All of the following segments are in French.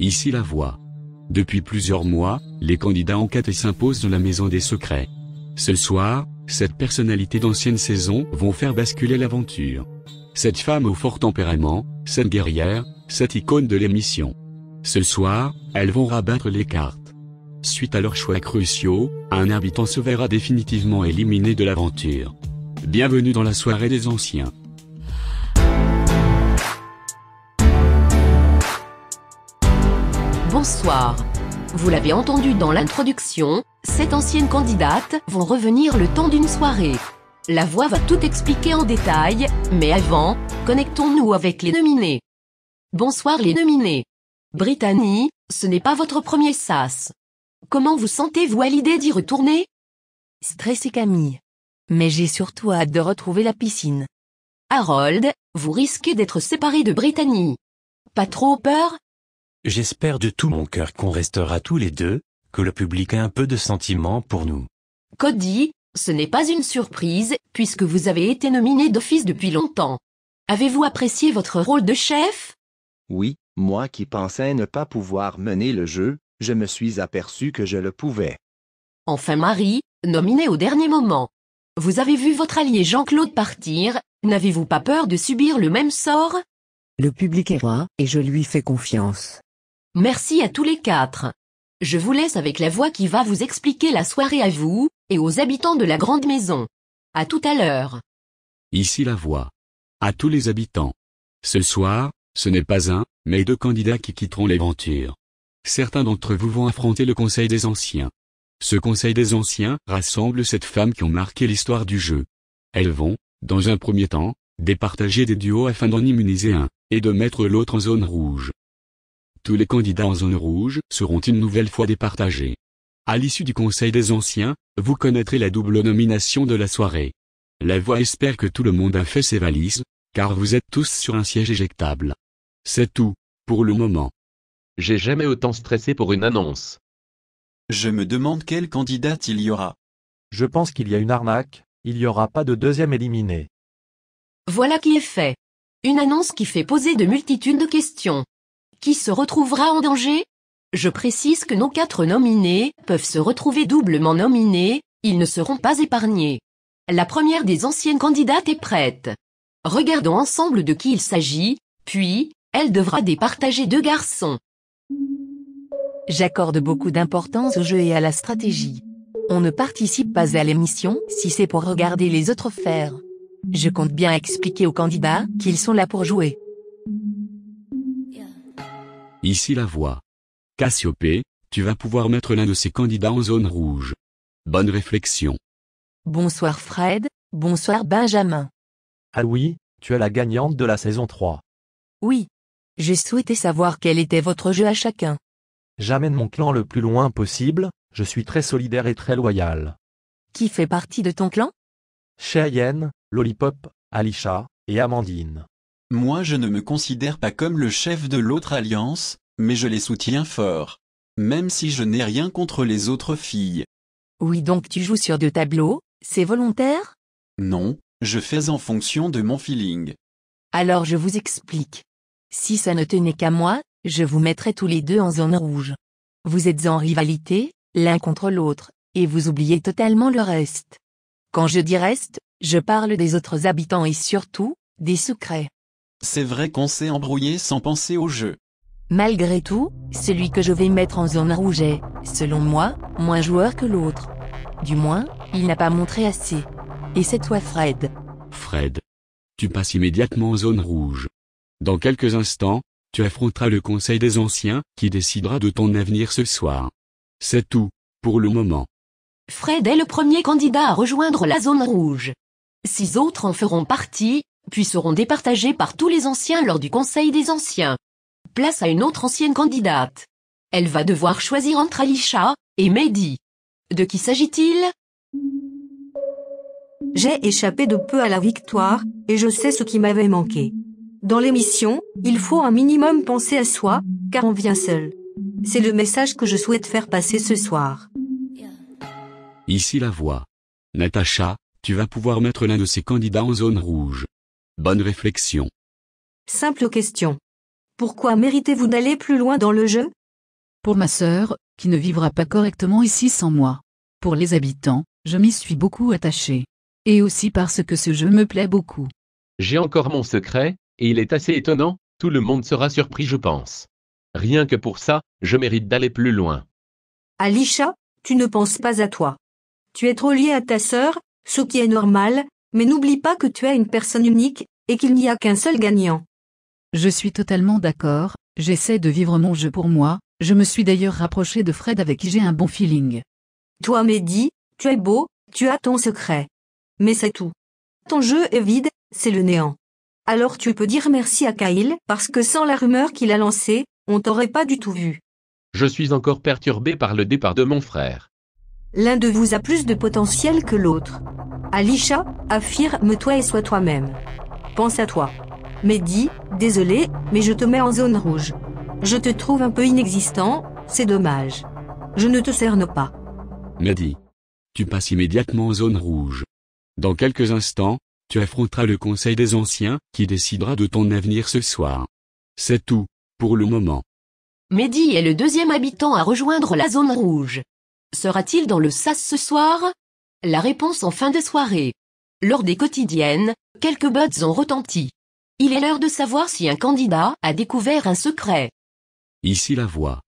Ici la voix. Depuis plusieurs mois, les candidats enquêtent et s'imposent dans la maison des secrets. Ce soir, cette personnalité d'ancienne saison vont faire basculer l'aventure. Cette femme au fort tempérament, cette guerrière, cette icône de l'émission. Ce soir, elles vont rabattre les cartes. Suite à leurs choix cruciaux, un habitant se verra définitivement éliminé de l'aventure. Bienvenue dans la soirée des anciens. Bonsoir. Vous l'avez entendu dans l'introduction, 7 anciennes candidates vont revenir le temps d'une soirée. La voix va tout expliquer en détail, mais avant, connectons-nous avec les nominés. Bonsoir les nominés. Brittany, ce n'est pas votre premier sas. Comment vous sentez-vous à l'idée d'y retourner? Stressé Camille. Mais j'ai surtout hâte de retrouver la piscine. Harold, vous risquez d'être séparé de Brittany. Pas trop peur? J'espère de tout mon cœur qu'on restera tous les deux, que le public a un peu de sentiment pour nous. Cody, ce n'est pas une surprise, puisque vous avez été nominé d'office depuis longtemps. Avez-vous apprécié votre rôle de chef? Oui, moi qui pensais ne pas pouvoir mener le jeu, je me suis aperçu que je le pouvais. Enfin Marie, nominée au dernier moment. Vous avez vu votre allié Jean-Claude partir, n'avez-vous pas peur de subir le même sort? Le public est roi, et je lui fais confiance. Merci à tous les 4. Je vous laisse avec la voix qui va vous expliquer la soirée à vous, et aux habitants de la grande maison. À tout à l'heure. Ici la voix. À tous les habitants. Ce soir, ce n'est pas un, mais 2 candidats qui quitteront l'aventure. Certains d'entre vous vont affronter le Conseil des Anciens. Ce Conseil des Anciens rassemble 7 femmes qui ont marqué l'histoire du jeu. Elles vont, dans un premier temps, départager des duos afin d'en immuniser un, et de mettre l'autre en zone rouge. Tous les candidats en zone rouge seront une nouvelle fois départagés. À l'issue du Conseil des Anciens, vous connaîtrez la double nomination de la soirée. La voix espère que tout le monde a fait ses valises, car vous êtes tous sur un siège éjectable. C'est tout, pour le moment. J'ai jamais autant stressé pour une annonce. Je me demande quelle candidate il y aura. Je pense qu'il y a une arnaque, il n'y aura pas de deuxième éliminé. Voilà qui est fait. Une annonce qui fait poser de multitudes de questions. Qui se retrouvera en danger? Je précise que nos 4 nominés peuvent se retrouver doublement nominés, ils ne seront pas épargnés. La première des anciennes candidates est prête. Regardons ensemble de qui il s'agit, puis, elle devra départager 2 garçons. J'accorde beaucoup d'importance au jeu et à la stratégie. On ne participe pas à l'émission si c'est pour regarder les autres faire. Je compte bien expliquer aux candidats qu'ils sont là pour jouer. Ici la voix. Cassiopée, tu vas pouvoir mettre l'un de ces candidats en zone rouge. Bonne réflexion. Bonsoir Fred, bonsoir Benjamin. Ah oui, tu es la gagnante de la saison 3. Oui. Je souhaitais savoir quel était votre jeu à chacun. J'amène mon clan le plus loin possible, je suis très solidaire et très loyal. Qui fait partie de ton clan? Cheyenne, Lollipop, Alisha, et Amandine. Moi je ne me considère pas comme le chef de l'autre alliance, mais je les soutiens fort. Même si je n'ai rien contre les autres filles. Oui donc tu joues sur 2 tableaux, c'est volontaire? Non, je fais en fonction de mon feeling. Alors je vous explique. Si ça ne tenait qu'à moi, je vous mettrais tous les 2 en zone rouge. Vous êtes en rivalité, l'un contre l'autre, et vous oubliez totalement le reste. Quand je dis reste, je parle des autres habitants et surtout, des secrets. C'est vrai qu'on s'est embrouillé sans penser au jeu. Malgré tout, celui que je vais mettre en zone rouge est, selon moi, moins joueur que l'autre. Du moins, il n'a pas montré assez. Et c'est toi Fred. Fred. Tu passes immédiatement en zone rouge. Dans quelques instants, tu affronteras le Conseil des Anciens, qui décidera de ton avenir ce soir. C'est tout, pour le moment. Fred est le premier candidat à rejoindre la zone rouge. 6 autres en feront partie, puis seront départagés par tous les anciens lors du Conseil des Anciens. Place à une autre ancienne candidate. Elle va devoir choisir entre Alisha et Mehdi. De qui s'agit-il? J'ai échappé de peu à la victoire, et je sais ce qui m'avait manqué. Dans l'émission, il faut un minimum penser à soi, car on vient seul. C'est le message que je souhaite faire passer ce soir. Ici la voix. Natacha, tu vas pouvoir mettre l'un de ces candidats en zone rouge. Bonne réflexion. Simple question. Pourquoi méritez-vous d'aller plus loin dans le jeu? Pour ma sœur, qui ne vivra pas correctement ici sans moi. Pour les habitants, je m'y suis beaucoup attaché. Et aussi parce que ce jeu me plaît beaucoup. J'ai encore mon secret, et il est assez étonnant, tout le monde sera surpris je pense. Rien que pour ça, je mérite d'aller plus loin. Alisha, tu ne penses pas à toi. Tu es trop lié à ta sœur, ce qui est normal, mais n'oublie pas que tu es une personne unique, et qu'il n'y a qu'un seul gagnant. Je suis totalement d'accord, j'essaie de vivre mon jeu pour moi, je me suis d'ailleurs rapproché de Fred avec qui j'ai un bon feeling. Toi Mehdi, tu es beau, tu as ton secret. Mais c'est tout. Ton jeu est vide, c'est le néant. Alors tu peux dire merci à Kyle parce que sans la rumeur qu'il a lancée, on t'aurait pas du tout vu. Je suis encore perturbé par le départ de mon frère. L'un de vous a plus de potentiel que l'autre. Alisha, affirme-toi et sois toi-même. Pense à toi. Mehdi, désolé, mais je te mets en zone rouge. Je te trouve un peu inexistant, c'est dommage. Je ne te cerne pas. Mehdi. Tu passes immédiatement en zone rouge. Dans quelques instants, tu affronteras le Conseil des Anciens, qui décidera de ton avenir ce soir. C'est tout, pour le moment. Mehdi est le deuxième habitant à rejoindre la zone rouge. Sera-t-il dans le SAS ce soir? La réponse en fin de soirée. Lors des quotidiennes, quelques buts ont retenti. Il est l'heure de savoir si un candidat a découvert un secret. Ici la voix.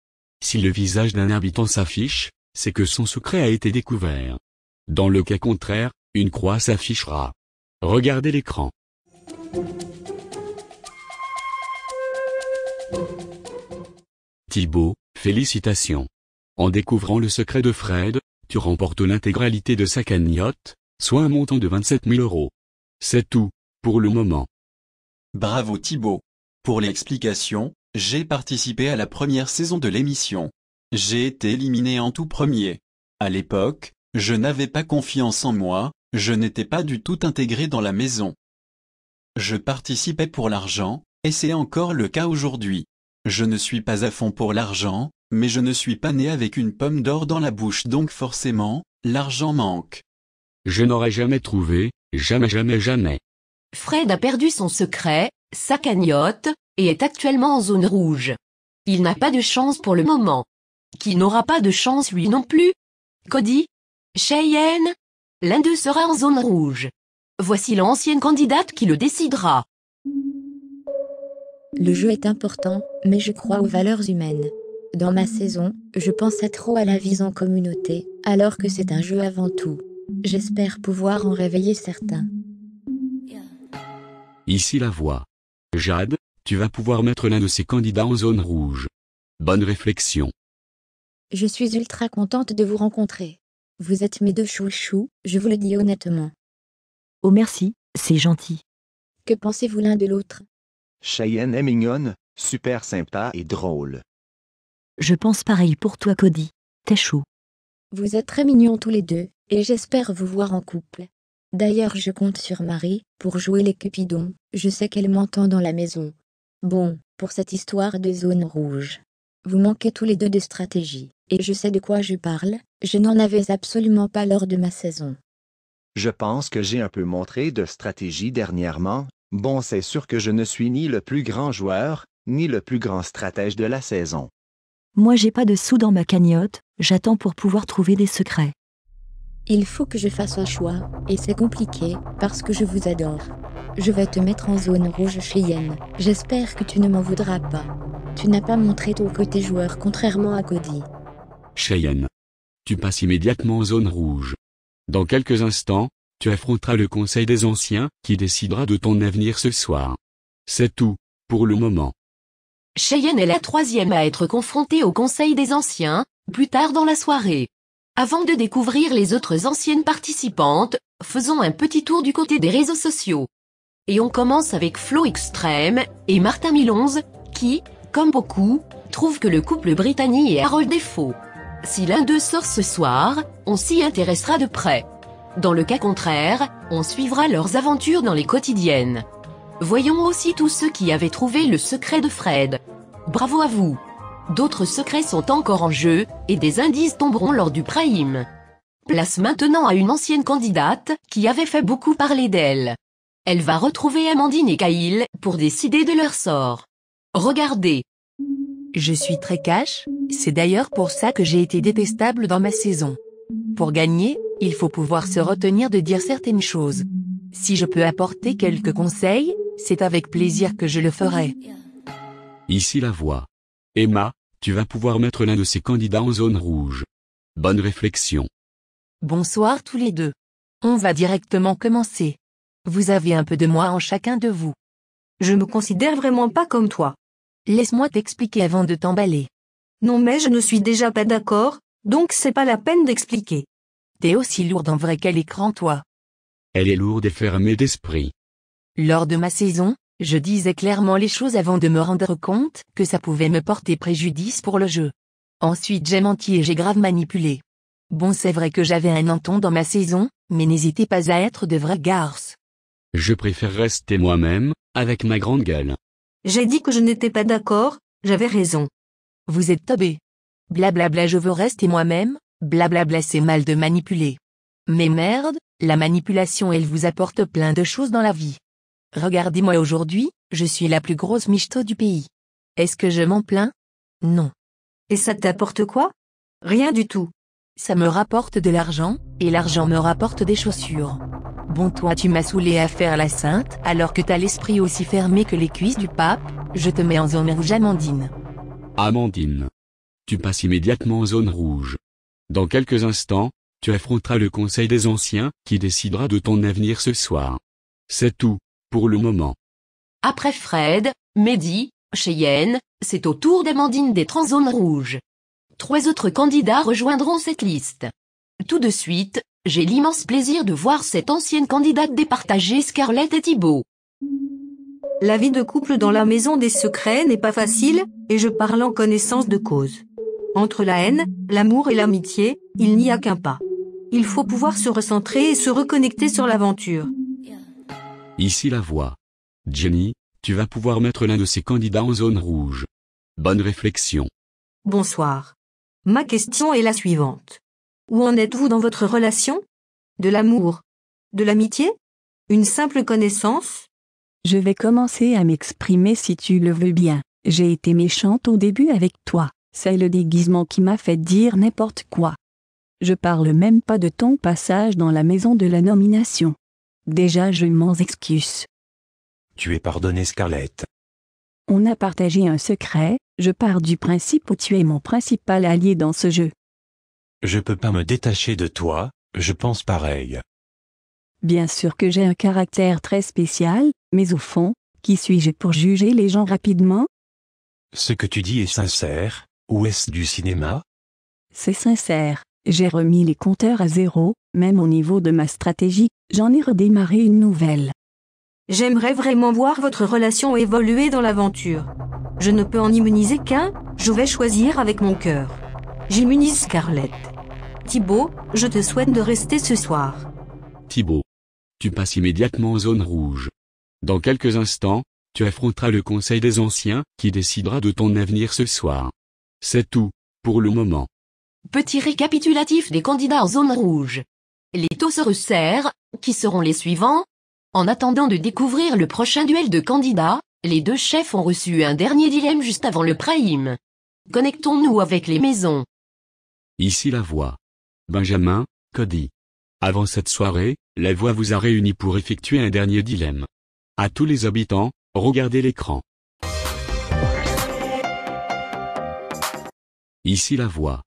Si le visage d'un habitant s'affiche, c'est que son secret a été découvert. Dans le cas contraire, une croix s'affichera. Regardez l'écran. Thibaut, félicitations. En découvrant le secret de Fred, tu remportes l'intégralité de sa cagnotte, soit un montant de 27 000 €. C'est tout, pour le moment. Bravo Thibaut. Pour l'explication, j'ai participé à la première saison de l'émission. J'ai été éliminé en tout premier. À l'époque, je n'avais pas confiance en moi, je n'étais pas du tout intégré dans la maison. Je participais pour l'argent, et c'est encore le cas aujourd'hui. Je ne suis pas à fond pour l'argent, mais je ne suis pas né avec une pomme d'or dans la bouche donc forcément, l'argent manque. Je n'aurais jamais trouvé, jamais. Fred a perdu son secret, sa cagnotte, et est actuellement en zone rouge. Il n'a pas de chance pour le moment. Qui n'aura pas de chance lui non plus? Cody? Cheyenne? L'un d'eux sera en zone rouge. Voici l'ancienne candidate qui le décidera. Le jeu est important, mais je crois aux valeurs humaines. Dans ma saison, je pensais trop à la vie en communauté, alors que c'est un jeu avant tout. J'espère pouvoir en réveiller certains. Ici la voix. Jade, tu vas pouvoir mettre l'un de ces candidats en zone rouge. Bonne réflexion. Je suis ultra contente de vous rencontrer. Vous êtes mes deux chouchous, je vous le dis honnêtement. Oh merci, c'est gentil. Que pensez-vous l'un de l'autre? Cheyenne est mignonne, super sympa et drôle. Je pense pareil pour toi Cody. T'es chou. Vous êtes très mignons tous les deux, et j'espère vous voir en couple. D'ailleurs je compte sur Marie, pour jouer les Cupidons, je sais qu'elle m'entend dans la maison. Bon, pour cette histoire de zone rouge. Vous manquez tous les deux de stratégie, et je sais de quoi je parle, je n'en avais absolument pas lors de ma saison. Je pense que j'ai un peu montré de stratégie dernièrement. Bon, c'est sûr que je ne suis ni le plus grand joueur, ni le plus grand stratège de la saison. Moi j'ai pas de sous dans ma cagnotte, j'attends pour pouvoir trouver des secrets. Il faut que je fasse un choix, et c'est compliqué, parce que je vous adore. Je vais te mettre en zone rouge Cheyenne, j'espère que tu ne m'en voudras pas. Tu n'as pas montré ton côté joueur contrairement à Cody. Cheyenne. Tu passes immédiatement en zone rouge. Dans quelques instants, tu affronteras le Conseil des Anciens, qui décidera de ton avenir ce soir. C'est tout, pour le moment. Cheyenne est la troisième à être confrontée au Conseil des Anciens, plus tard dans la soirée. Avant de découvrir les autres anciennes participantes, faisons un petit tour du côté des réseaux sociaux. Et on commence avec Flo Extrême et Martin Milonze, qui, comme beaucoup, trouvent que le couple Brittany et Harold est faux. Si l'un d'eux sort ce soir, on s'y intéressera de près. Dans le cas contraire, on suivra leurs aventures dans les quotidiennes. Voyons aussi tous ceux qui avaient trouvé le secret de Fred. Bravo à vous! D'autres secrets sont encore en jeu, et des indices tomberont lors du prime. Place maintenant à une ancienne candidate, qui avait fait beaucoup parler d'elle. Elle va retrouver Amandine et Kyle, pour décider de leur sort. Regardez. Je suis très cash, c'est d'ailleurs pour ça que j'ai été détestable dans ma saison. Pour gagner, il faut pouvoir se retenir de dire certaines choses. Si je peux apporter quelques conseils, c'est avec plaisir que je le ferai. Ici la voix. Emma, tu vas pouvoir mettre l'un de ces candidats en zone rouge. Bonne réflexion. Bonsoir tous les deux. On va directement commencer. Vous avez un peu de moi en chacun de vous. Je me considère vraiment pas comme toi. Laisse-moi t'expliquer avant de t'emballer. Non mais je ne suis déjà pas d'accord, donc c'est pas la peine d'expliquer. T'es aussi lourde en vrai qu'à l'écran toi. Elle est lourde et fermée d'esprit. Lors de ma saison, je disais clairement les choses avant de me rendre compte que ça pouvait me porter préjudice pour le jeu. Ensuite j'ai menti et j'ai grave manipulé. Bon c'est vrai que j'avais un menton dans ma saison, mais n'hésitez pas à être de vrais garces. Je préfère rester moi-même, avec ma grande gueule. J'ai dit que je n'étais pas d'accord, j'avais raison. Vous êtes tobé. Blablabla je veux rester moi-même, blablabla c'est mal de manipuler. Mais merde, la manipulation elle vous apporte plein de choses dans la vie. Regardez-moi aujourd'hui, je suis la plus grosse michto du pays. Est-ce que je m'en plains? Non. Et ça t'apporte quoi? Rien du tout. Ça me rapporte de l'argent, et l'argent me rapporte des chaussures. Bon toi tu m'as saoulé à faire la sainte alors que t'as l'esprit aussi fermé que les cuisses du pape, je te mets en zone rouge Amandine. Amandine. Tu passes immédiatement en zone rouge. Dans quelques instants, tu affronteras le conseil des anciens qui décidera de ton avenir ce soir. C'est tout, pour le moment. Après Fred, Mehdi, Cheyenne, c'est au tour d'Amandine d'être en zone rouge. 3 autres candidats rejoindront cette liste. Tout de suite, j'ai l'immense plaisir de voir cette ancienne candidate départager Scarlett et Thibaut. La vie de couple dans la maison des secrets n'est pas facile, et je parle en connaissance de cause. Entre la haine, l'amour et l'amitié, il n'y a qu'un pas. Il faut pouvoir se recentrer et se reconnecter sur l'aventure. Ici la voix. Jenny, tu vas pouvoir mettre l'un de ces candidats en zone rouge. Bonne réflexion. Bonsoir. Ma question est la suivante. Où en êtes-vous dans votre relation? De l'amour? De l'amitié? Une simple connaissance? Je vais commencer à m'exprimer si tu le veux bien. J'ai été méchante au début avec toi. C'est le déguisement qui m'a fait dire n'importe quoi. Je parle même pas de ton passage dans la maison de la nomination. Déjà je m'en excuse. Tu es pardonné Scarlett. On a partagé un secret, je pars du principe où tu es mon principal allié dans ce jeu. Je peux pas me détacher de toi, je pense pareil. Bien sûr que j'ai un caractère très spécial, mais au fond, qui suis-je pour juger les gens rapidement? Ce que tu dis est sincère, ou est-ce du cinéma? C'est sincère, j'ai remis les compteurs à zéro, même au niveau de ma stratégie, j'en ai redémarré une nouvelle. J'aimerais vraiment voir votre relation évoluer dans l'aventure. Je ne peux en immuniser qu'un, je vais choisir avec mon cœur. J'immunise Scarlett. Thibaut, je te souhaite de rester ce soir. Thibaut. Tu passes immédiatement en zone rouge. Dans quelques instants, tu affronteras le conseil des anciens qui décidera de ton avenir ce soir. C'est tout, pour le moment. Petit récapitulatif des candidats en zone rouge. Les taux se resserrent, qui seront les suivants? En attendant de découvrir le prochain duel de candidats, les 2 chefs ont reçu un dernier dilemme juste avant le prime. Connectons-nous avec les maisons. Ici la voix. Benjamin, Cody. Avant cette soirée, la voix vous a réunis pour effectuer un dernier dilemme. À tous les habitants, regardez l'écran. Ici la voix.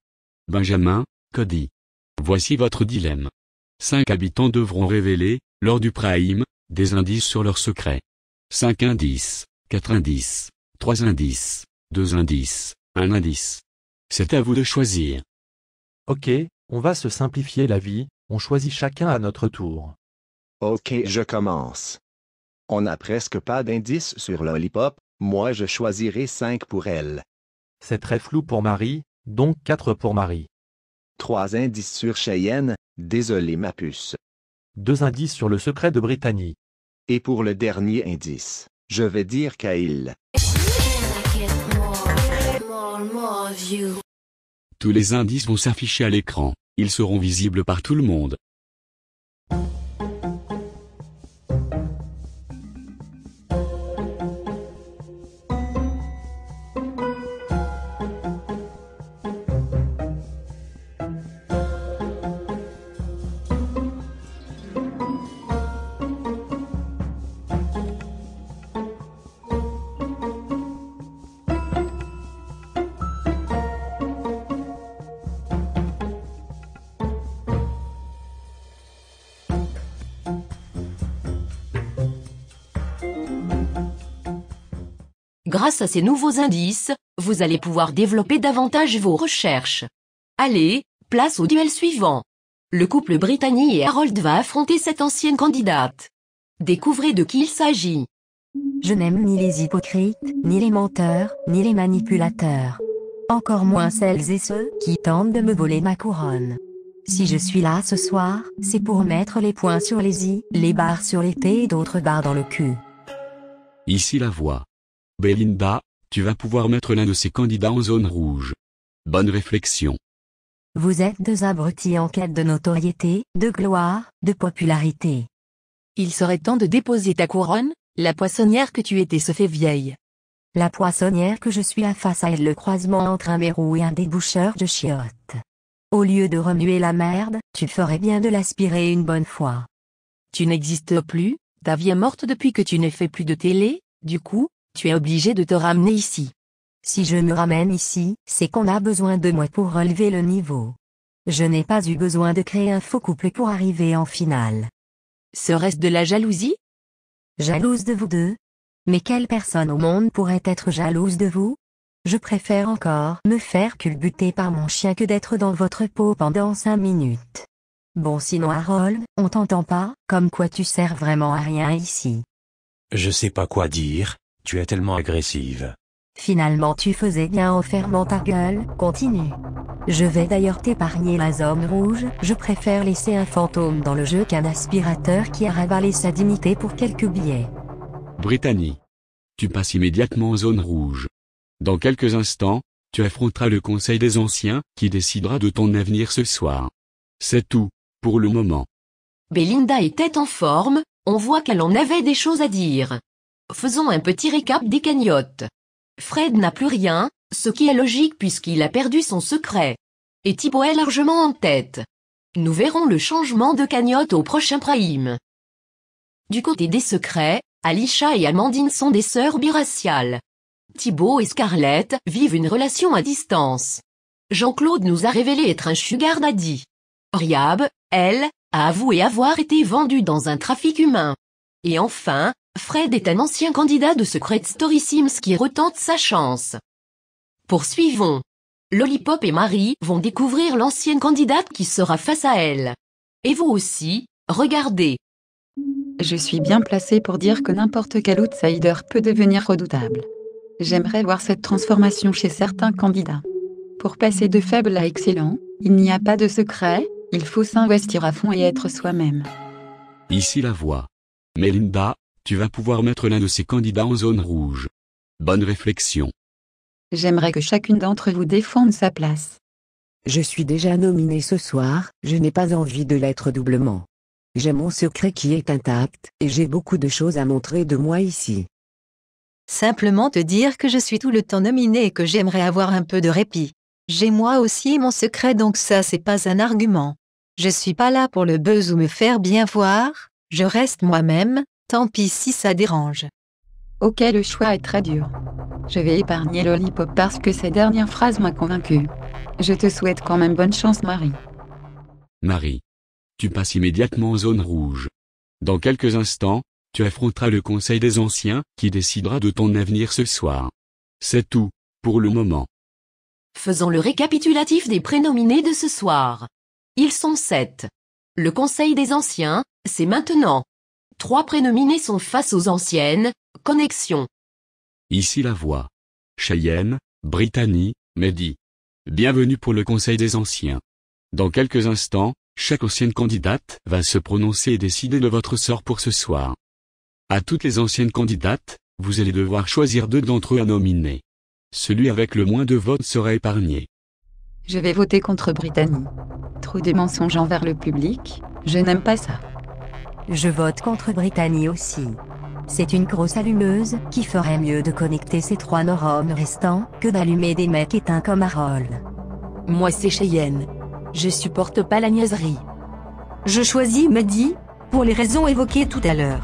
Benjamin, Cody. Voici votre dilemme. 5 habitants devront révéler, lors du prime, des indices sur leur secret. 5 indices, 4 indices, 3 indices, 2 indices, 1 indice. C'est à vous de choisir. Ok, on va se simplifier la vie, on choisit chacun à notre tour. Ok, je commence. On n'a presque pas d'indices sur Lollipop, moi je choisirai 5 pour elle. C'est très flou pour Marie, donc 4 pour Marie. 3 indices sur Cheyenne, désolé ma puce. 2 indices sur le secret de Brittany. Et pour le dernier indice, je vais dire Kyle. Tous les indices vont s'afficher à l'écran, ils seront visibles par tout le monde. Grâce à ces nouveaux indices, vous allez pouvoir développer davantage vos recherches. Allez, place au duel suivant. Le couple Brittany et Harold va affronter cette ancienne candidate. Découvrez de qui il s'agit. Je n'aime ni les hypocrites, ni les menteurs, ni les manipulateurs. Encore moins celles et ceux qui tentent de me voler ma couronne. Si je suis là ce soir, c'est pour mettre les points sur les i, les barres sur les t et d'autres barres dans le cul. Ici la voix. Belinda, tu vas pouvoir mettre l'un de ces candidats en zone rouge. Bonne réflexion. Vous êtes deux abrutis en quête de notoriété, de gloire, de popularité. Il serait temps de déposer ta couronne, la poissonnière que tu étais se fait vieille. La poissonnière que je suis a face à elle le croisement entre un mérou et un déboucheur de chiottes. Au lieu de remuer la merde, tu ferais bien de l'aspirer une bonne fois. Tu n'existes plus, ta vie est morte depuis que tu ne fais plus de télé, du coup, tu es obligé de te ramener ici. Si je me ramène ici, c'est qu'on a besoin de moi pour relever le niveau. Je n'ai pas eu besoin de créer un faux couple pour arriver en finale. Serait-ce de la jalousie? Jalouse de vous deux? Mais quelle personne au monde pourrait être jalouse de vous? Je préfère encore me faire culbuter par mon chien que d'être dans votre peau pendant 5 minutes. Bon sinon Harold, on t'entend pas, comme quoi tu sers vraiment à rien ici. Je sais pas quoi dire, tu es tellement agressive. Finalement tu faisais bien en fermant ta gueule, continue. Je vais d'ailleurs t'épargner la zone rouge, je préfère laisser un fantôme dans le jeu qu'un aspirateur qui a ravalé sa dignité pour quelques billets. Brittany. Tu passes immédiatement en zone rouge. Dans quelques instants, tu affronteras le Conseil des Anciens, qui décidera de ton avenir ce soir. C'est tout, pour le moment. Belinda était en forme, on voit qu'elle en avait des choses à dire. Faisons un petit récap des cagnottes. Fred n'a plus rien, ce qui est logique puisqu'il a perdu son secret. Et Thibaut est largement en tête. Nous verrons le changement de cagnotte au prochain prime. Du côté des secrets, Alisha et Amandine sont des sœurs biraciales. Thibaut et Scarlett vivent une relation à distance. Jean-Claude nous a révélé être un sugar daddy. Riab, elle, a avoué avoir été vendue dans un trafic humain. Et enfin, Fred est un ancien candidat de Secret Story Sims qui retente sa chance. Poursuivons. Lollipop et Marie vont découvrir l'ancienne candidate qui sera face à elle. Et vous aussi, regardez. Je suis bien placée pour dire que n'importe quel outsider peut devenir redoutable. J'aimerais voir cette transformation chez certains candidats. Pour passer de faible à excellent, il n'y a pas de secret, il faut s'investir à fond et être soi-même. Ici la voix. Melinda, tu vas pouvoir mettre l'un de ces candidats en zone rouge. Bonne réflexion. J'aimerais que chacune d'entre vous défende sa place. Je suis déjà nominée ce soir, je n'ai pas envie de l'être doublement. J'ai mon secret qui est intact, et j'ai beaucoup de choses à montrer de moi ici. Simplement te dire que je suis tout le temps nominée et que j'aimerais avoir un peu de répit. J'ai moi aussi mon secret donc ça c'est pas un argument. Je suis pas là pour le buzz ou me faire bien voir, je reste moi-même, tant pis si ça dérange. Ok, le choix est très dur. Je vais épargner Lollipop parce que sa dernière phrase m'a convaincue. Je te souhaite quand même bonne chance Marie. Marie. Tu passes immédiatement en zone rouge. Dans quelques instants, tu affronteras le Conseil des Anciens, qui décidera de ton avenir ce soir. C'est tout, pour le moment. Faisons le récapitulatif des prénominés de ce soir. Ils sont 7. Le Conseil des Anciens, c'est maintenant. 3 prénominés sont face aux anciennes, connexion. Ici la voix. Cheyenne, Brittany, Mehdi. Bienvenue pour le Conseil des Anciens. Dans quelques instants, chaque ancienne candidate va se prononcer et décider de votre sort pour ce soir. À toutes les anciennes candidates, vous allez devoir choisir 2 d'entre eux à nominer. Celui avec le moins de votes sera épargné. Je vais voter contre Brittany. Trop de mensonges envers le public, je n'aime pas ça. Je vote contre Brittany aussi. C'est une grosse allumeuse qui ferait mieux de connecter ces 3 neurones restants que d'allumer des mecs éteints comme Harold. Moi c'est Cheyenne. Je supporte pas la niaiserie. Je choisis Mehdi, pour les raisons évoquées tout à l'heure.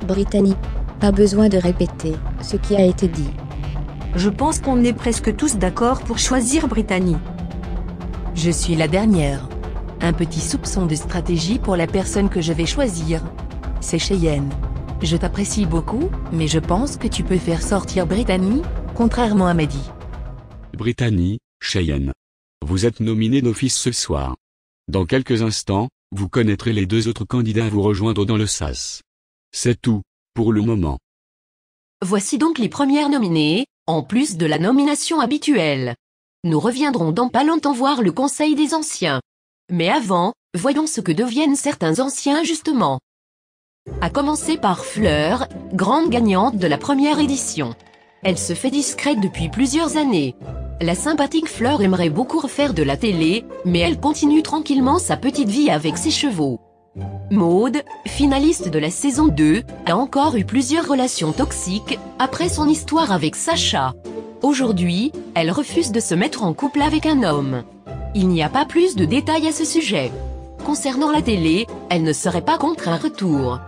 Brittany. Pas besoin de répéter ce qui a été dit. Je pense qu'on est presque tous d'accord pour choisir Brittany. Je suis la dernière. Un petit soupçon de stratégie pour la personne que je vais choisir. C'est Cheyenne. Je t'apprécie beaucoup, mais je pense que tu peux faire sortir Brittany, contrairement à Mehdi. Brittany, Cheyenne. Vous êtes nominés d'office ce soir. Dans quelques instants, vous connaîtrez les deux autres candidats à vous rejoindre dans le SAS. C'est tout, pour le moment. Voici donc les premières nominées, en plus de la nomination habituelle. Nous reviendrons dans pas longtemps voir le Conseil des Anciens. Mais avant, voyons ce que deviennent certains anciens justement. À commencer par Fleur, grande gagnante de la première édition. Elle se fait discrète depuis plusieurs années. La sympathique Fleur aimerait beaucoup refaire de la télé, mais elle continue tranquillement sa petite vie avec ses chevaux. Maude, finaliste de la saison 2, a encore eu plusieurs relations toxiques, après son histoire avec Sacha. Aujourd'hui, elle refuse de se mettre en couple avec un homme. Il n'y a pas plus de détails à ce sujet. Concernant la télé, elle ne serait pas contre un retour.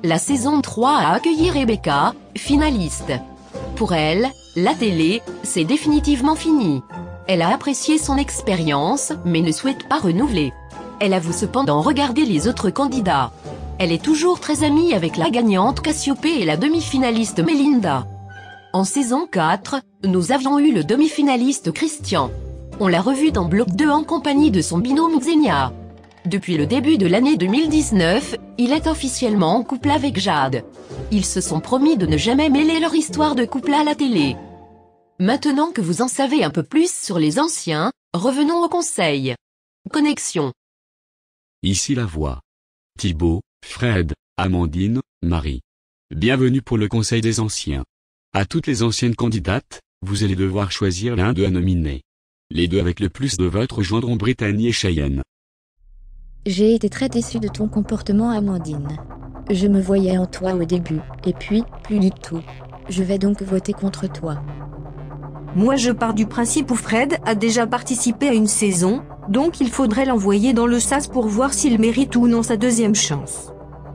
La saison 3 a accueilli Rebecca, finaliste. Pour elle, la télé, c'est définitivement fini. Elle a apprécié son expérience, mais ne souhaite pas renouveler. Elle avoue cependant regarder les autres candidats. Elle est toujours très amie avec la gagnante Cassiopée et la demi-finaliste Melinda. En saison 4, nous avions eu le demi-finaliste Christian. On l'a revu dans Bloc 2 en compagnie de son binôme Xenia. Depuis le début de l'année 2019, il est officiellement en couple avec Jade. Ils se sont promis de ne jamais mêler leur histoire de couple à la télé. Maintenant que vous en savez un peu plus sur les anciens, revenons au conseil. Connexion. Ici la voix. Thibaut, Fred, Amandine, Marie. Bienvenue pour le Conseil des Anciens. À toutes les anciennes candidates, vous allez devoir choisir l'un d'eux à nominer. Les deux avec le plus de votes rejoindront Brittany et Cheyenne. J'ai été très déçue de ton comportement, Amandine. Je me voyais en toi au début, et puis, plus du tout. Je vais donc voter contre toi. Moi je pars du principe où Fred a déjà participé à une saison, donc il faudrait l'envoyer dans le SAS pour voir s'il mérite ou non sa deuxième chance.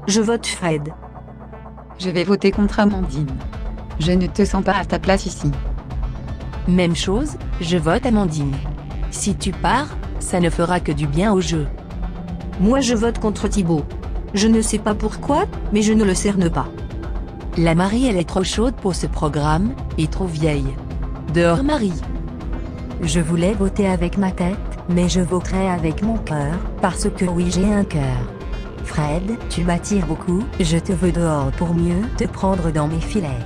Je vote Fred. Je vais voter contre Amandine. Je ne te sens pas à ta place ici. Même chose, je vote Amandine. Si tu pars, ça ne fera que du bien au jeu. Moi je vote contre Thibaut. Je ne sais pas pourquoi, mais je ne le cerne pas. La Marie elle est trop chaude pour ce programme, et trop vieille. Dehors Marie. Je voulais voter avec ma tête, mais je voterai avec mon cœur, parce que oui j'ai un cœur. Fred, tu m'attires beaucoup, je te veux dehors pour mieux te prendre dans mes filets.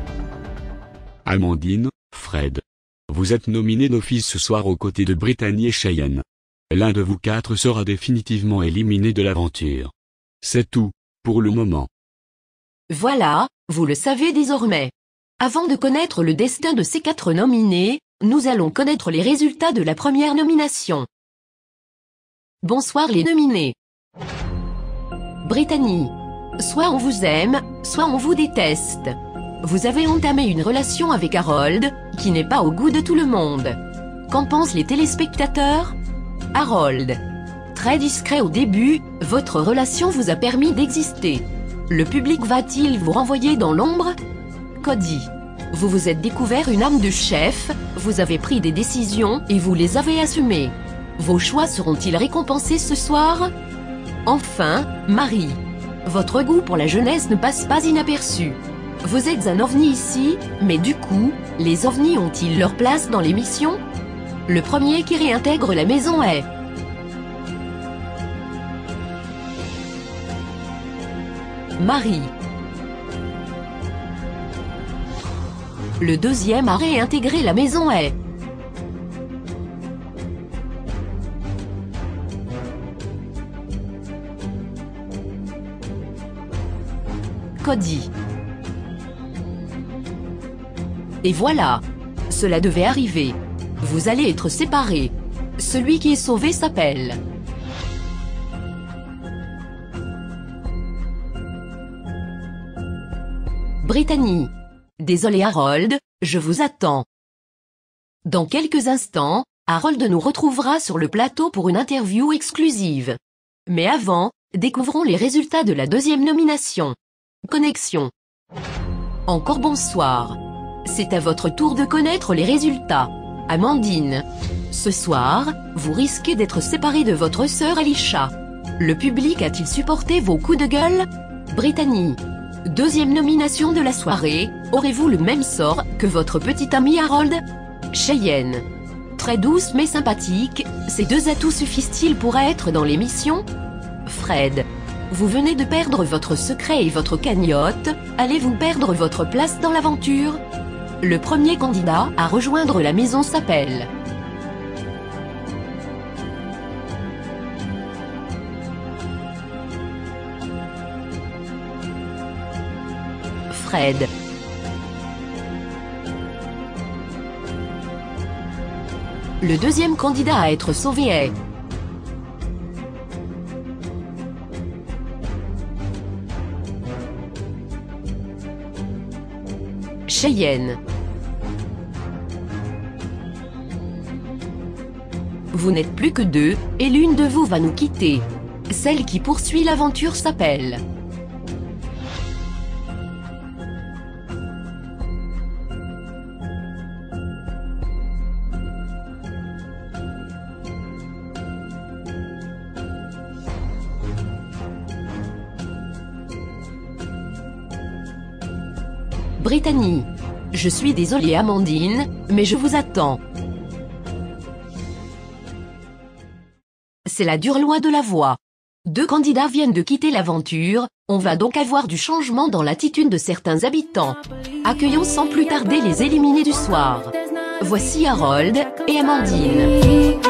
Amandine, Fred. Vous êtes nominés d'office ce soir aux côtés de Brittany et Cheyenne. L'un de vous quatre sera définitivement éliminé de l'aventure. C'est tout, pour le moment. Voilà, vous le savez désormais. Avant de connaître le destin de ces 4 nominés, nous allons connaître les résultats de la première nomination. Bonsoir les nominés. Brittany. Soit on vous aime, soit on vous déteste. Vous avez entamé une relation avec Harold, qui n'est pas au goût de tout le monde. Qu'en pensent les téléspectateurs? Harold. Très discret au début, votre relation vous a permis d'exister. Le public va-t-il vous renvoyer dans l'ombre? Cody. Vous vous êtes découvert une âme de chef, vous avez pris des décisions et vous les avez assumées. Vos choix seront-ils récompensés ce soir? Enfin, Marie. Votre goût pour la jeunesse ne passe pas inaperçu. Vous êtes un ovni ici, mais du coup, les ovnis ont-ils leur place dans l'émission? Le premier qui réintègre la maison est... Marie. Le deuxième à réintégrer la maison est... Cody. Et voilà. Cela devait arriver. Vous allez être séparés. Celui qui est sauvé s'appelle... Brittany. Désolé Harold, je vous attends. Dans quelques instants, Harold nous retrouvera sur le plateau pour une interview exclusive. Mais avant, découvrons les résultats de la deuxième nomination. Connexion. Encore bonsoir. C'est à votre tour de connaître les résultats. Amandine. Ce soir, vous risquez d'être séparée de votre sœur Alisha. Le public a-t-il supporté vos coups de gueule? Brittany. Deuxième nomination de la soirée, aurez-vous le même sort que votre petit ami Harold? Cheyenne. Très douce mais sympathique, ces deux atouts suffisent-ils pour être dans l'émission? Fred. Vous venez de perdre votre secret et votre cagnotte, allez-vous perdre votre place dans l'aventure? Le premier candidat à rejoindre la maison s'appelle Fred. Le deuxième candidat à être sauvé est Cheyenne. Vous n'êtes plus que deux, et l'une de vous va nous quitter. Celle qui poursuit l'aventure s'appelle Brittany. Je suis désolée Amandine, mais je vous attends. C'est la dure loi de la voix. Deux candidats viennent de quitter l'aventure, on va donc avoir du changement dans l'attitude de certains habitants. Accueillons sans plus tarder les éliminés du soir. Voici Harold et Amandine.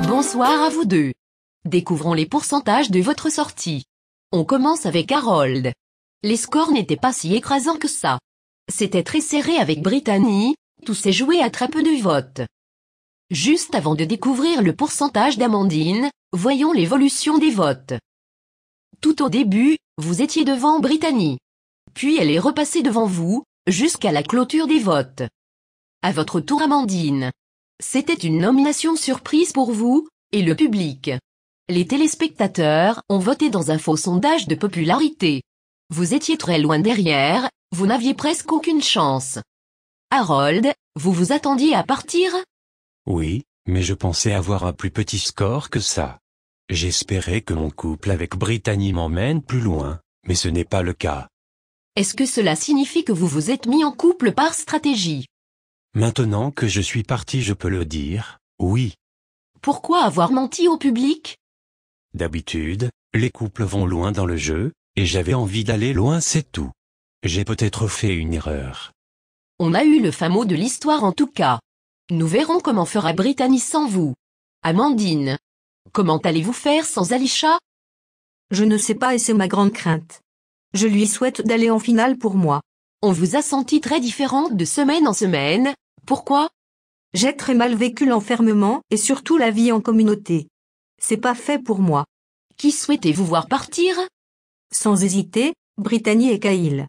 Bonsoir à vous deux. Découvrons les pourcentages de votre sortie. On commence avec Harold. Les scores n'étaient pas si écrasants que ça. C'était très serré avec Brittany, tout s'est joué à très peu de votes. Juste avant de découvrir le pourcentage d'Amandine, voyons l'évolution des votes. Tout au début, vous étiez devant Brittany. Puis elle est repassée devant vous, jusqu'à la clôture des votes. À votre tour Amandine. C'était une nomination surprise pour vous, et le public. Les téléspectateurs ont voté dans un faux sondage de popularité. Vous étiez très loin derrière, vous n'aviez presque aucune chance. Harold, vous vous attendiez à partir? Oui, mais je pensais avoir un plus petit score que ça. J'espérais que mon couple avec Brittany m'emmène plus loin, mais ce n'est pas le cas. Est-ce que cela signifie que vous vous êtes mis en couple par stratégie? Maintenant que je suis parti, je peux le dire, oui. Pourquoi avoir menti au public? D'habitude, les couples vont loin dans le jeu, et j'avais envie d'aller loin, c'est tout. J'ai peut-être fait une erreur. On a eu le fin mot de l'histoire en tout cas. Nous verrons comment fera Brittany sans vous. Amandine. Comment allez-vous faire sans Alisha? Je ne sais pas et c'est ma grande crainte. Je lui souhaite d'aller en finale pour moi. On vous a senti très différente de semaine en semaine. Pourquoi? J'ai très mal vécu l'enfermement et surtout la vie en communauté. C'est pas fait pour moi. Qui souhaitez-vous voir partir? Sans hésiter, Brittany et Kyle.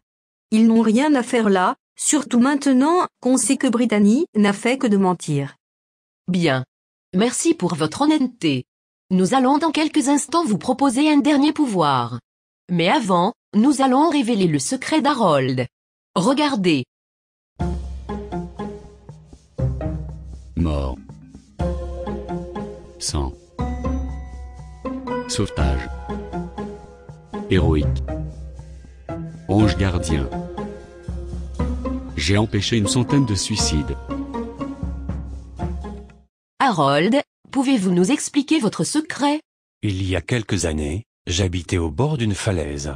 Ils n'ont rien à faire là, surtout maintenant qu'on sait que Brittany n'a fait que de mentir. Bien. Merci pour votre honnêteté. Nous allons dans quelques instants vous proposer un dernier pouvoir. Mais avant, nous allons révéler le secret d'Harold. Regardez. Mort. Sang. Sauvetage. Héroïque. Ange gardien. J'ai empêché une centaine de suicides. Harold, pouvez-vous nous expliquer votre secret? Il y a quelques années, j'habitais au bord d'une falaise.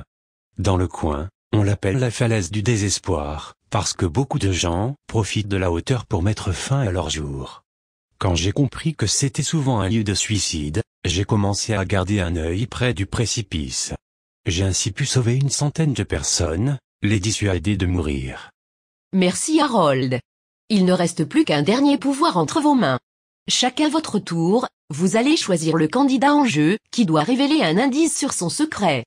Dans le coin, on l'appelle la falaise du désespoir, parce que beaucoup de gens profitent de la hauteur pour mettre fin à leur jour. Quand j'ai compris que c'était souvent un lieu de suicide, j'ai commencé à garder un œil près du précipice. J'ai ainsi pu sauver une centaine de personnes, les dissuader de mourir. Merci Harold. Il ne reste plus qu'un dernier pouvoir entre vos mains. Chacun votre tour, vous allez choisir le candidat en jeu, qui doit révéler un indice sur son secret.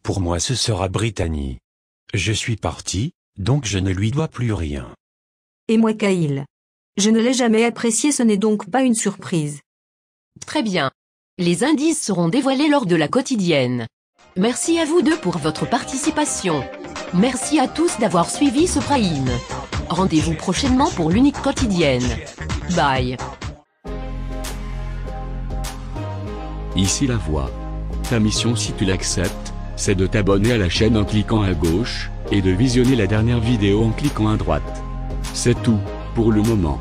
Pour moi ce sera Brittany. Je suis parti, donc je ne lui dois plus rien. Et moi Kyle. Je ne l'ai jamais apprécié, ce n'est donc pas une surprise. Très bien. Les indices seront dévoilés lors de la quotidienne. Merci à vous deux pour votre participation. Merci à tous d'avoir suivi ce Prime. Rendez-vous prochainement pour l'unique quotidienne. Bye. Ici la voix. Ta mission si tu l'acceptes, c'est de t'abonner à la chaîne en cliquant à gauche, et de visionner la dernière vidéo en cliquant à droite. C'est tout, pour le moment.